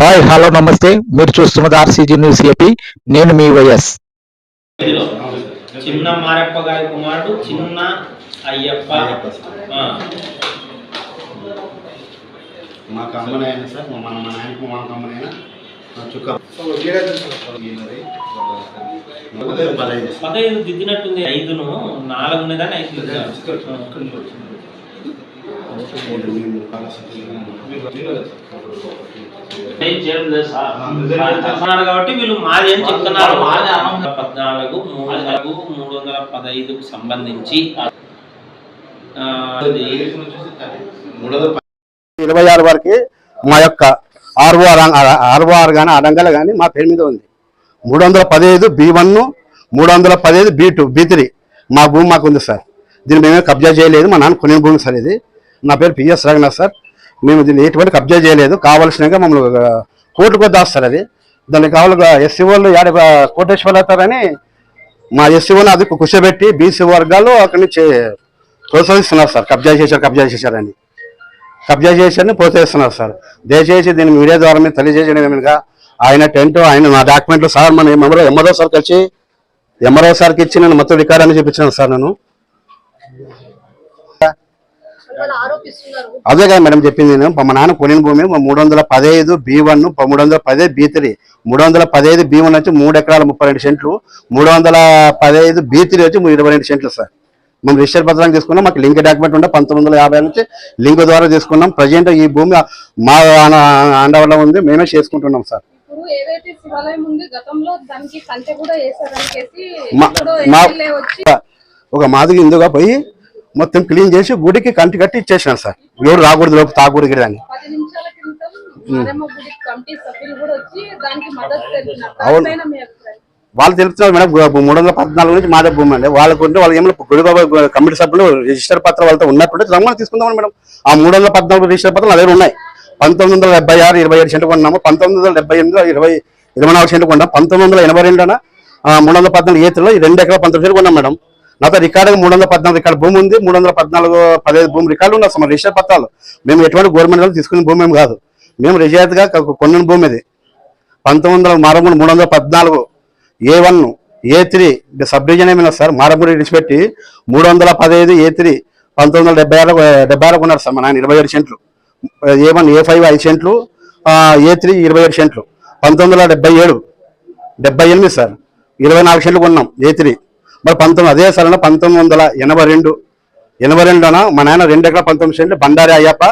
Hi hello నమస్తే. మీరు చూస్తున్నది ఆర్సీజీ న్యూస్ ఏపీ. నేను మీ వైఎస్. చిన్న మారప్ప గారి కుమారుడు చిన్న అయ్యప్ప. మాకు అమ్మనైనా సార్ మా నాయనకు మాకు అమ్మనైనా చుక్క 15 దిద్దినట్టుంది. 5ను 4 ఉన్నదని 5 కాబట్టి వీళ్ళు మాది అని చెప్తున్నారు. 14 315కు సంబంధించి 26 వరకు మా యొక్క ఆర్ఓఆర్ కానీ అడంగల కానీ మా పేరు మీద ఉంది. 315 B1, 315 B2, B3 మా భూమి మాకు ఉంది సార్. దీన్ని మేమే కబ్జా చేయలేదు. మా నాన్న కొనిన భూమి సార్ ఇది. నా పేరు పిఎస్ రఘునాథ్ సార్. మేము దీన్ని ఎటువంటి కబ్జా చేయలేదు. కావాల్సినగా మమ్మల్ని కోర్టుకు దాస్తారు. అది దానికి కావాలి ఎస్సీ వాళ్ళు కోటేశ్వర అవుతారని మా ఎస్సీ వాళ్ళు అది కూర్చోబెట్టి బీసీ వర్గాలు అక్కడి నుంచి ప్రోత్సహిస్తున్నారు సార్. కబ్జా చేశారని ప్రోత్సహిస్తున్నారు సార్. దయచేసి దీన్ని మీడియా ద్వారా మేము తెలియజేయడం ఏమనగా ఆయన టెంట్ ఆయన నా డాక్యుమెంట్లు సార్ మన ఎంఆర్ఓ సార్కి వచ్చి ఎంఆర్ఓ సార్కి ఇచ్చి నేను మొత్తం రికార్డ్ అని చూపించాను సార్. నేను అదే కదా మేడం చెప్పింది. నేను మా నాన్న కొనిన భూమి 315 B1, 315 B3, 315 B1 వచ్చి 3 ఎకరాల 32 సెంట్లు, 315 B3 వచ్చి 22 సెంట్లు సార్. మేము రిజిస్టర్ పత్రాన్ని తీసుకున్నాం. మాకు లింక్ డాక్యుమెంట్ ఉంటే 1950 నుంచి లింక్ ద్వారా తీసుకున్నాం. ప్రజెంట్ ఈ భూమి మా అండవల్ల ఉంది. మేమే చేసుకుంటున్నాం సార్. ఒక మాదిరి ఇందుగా పోయి మొత్తం క్లీన్ చేసి గుడికి కంటి కట్టి ఇచ్చేసినాను సార్. ఎవరు రాకూడదు లోపు తాకూడదు అని. అవును వాళ్ళు తెలుస్తున్నారు మేడం. 314 నుంచి మాదే భూమి అండి. వాళ్ళకుంటే వాళ్ళు ఏమైనా గుడి కమిటీ సభ్యులు రిజిస్టర్ పత్రం వాళ్ళతో ఉన్నట్టుంటే రమ్మని తీసుకుందామని మేడం. ఆ 314 రిజిస్టర్ పత్రాలు అదే ఉన్నాయి. 1976 27 సెంట్లు కొన్నాము. 1978 24 సెంట్లు కొన్నాం. 1982 314 ఏతుల్లో 2 ఎకరాల 19 సెంట్లు కొన్నాం మేడం. నాతో రికార్డు 314 రికార్డు భూమి ఉంది. 314 భూమి రికార్డు ఉన్నాయి అసలు రిజిస్టర్ పత్రాలు. మేము ఎటువంటి గవర్నమెంట్ వాళ్ళు తీసుకునే భూమి ఏమి కాదు. మేము రిజాయితీగా కొన్న భూమి ఇది. 314 A1 A3 సబ్ డివిజన్ ఏమైనా సార్. మారమూడి విడిచిపెట్టి 315 A3 1976 కొన్నారు సార్. మా నాయన 27 సెంట్లు. A1 A5 5 సెంట్లు, A3 27 సెంట్లు. 1978 సార్ 24 సెంట్లు కొన్నాం A3. మరి అదే సార్ 1982 మా నాయన 2 ఎకరాల 19 సెంట్లు బండారి అయ్యప్ప